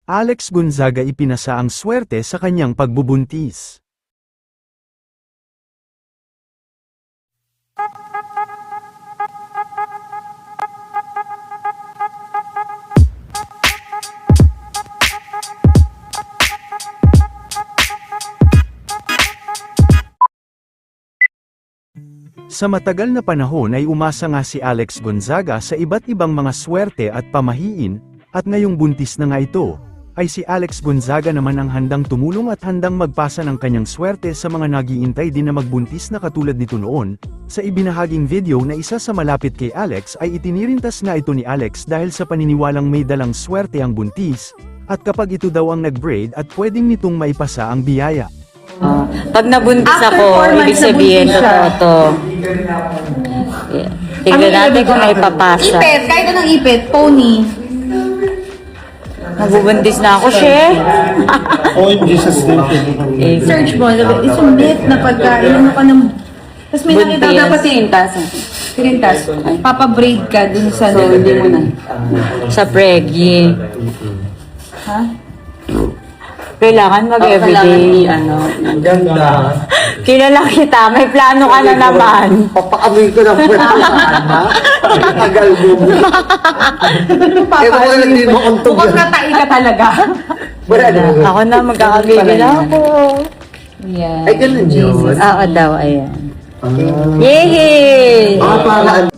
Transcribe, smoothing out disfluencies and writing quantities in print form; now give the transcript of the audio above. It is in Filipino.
Alex Gonzaga ipinasa ang swerte sa kanyang pagbubuntis. Sa matagal na panahon ay umasa nga si Alex Gonzaga sa iba't ibang mga swerte at pamahiin, at ngayong buntis na nga ito, ay si Alex Gonzaga naman ang handang tumulong at handang magpasa ng kanyang swerte sa mga nagiintay din na magbuntis na katulad nito noon. Sa ibinahaging video na isa sa malapit kay Alex ay itinirintas nga ito ni Alex dahil sa paniniwalang may dalang swerte ang buntis, at kapag ito daw ang nag-braid at pwedeng nitong maipasa ang biyaya. Pag nabuntis After ako, 4 months ibig sabihin, nabuntis siya. totoo to. Tignan natin kung may papasa. Ipit, kahit anong ipit, pony. Nabubuntis na ako, she. Oh, in Jesus' name. Search mo, it's a myth na pagka, ano ka ng... Tapos may nakita Buntis. dapat Tirintas. Tirintas. Papabraid ka dun sa... So, hindi mo na. Sa preggy. Ha? Kailangan mag-everyday. Ang ganda. Kilala kita, may plano ka na naman. Papakamoy ko ng pwede. Tagal mo. Papaano hindi mo yun? untog Mukhang yan. natai ka talaga. Wala na. Ako na, magkakabili na ako. Yeah. Ay, ganun yun. Oo daw, ayan. Ah. Yay! Parang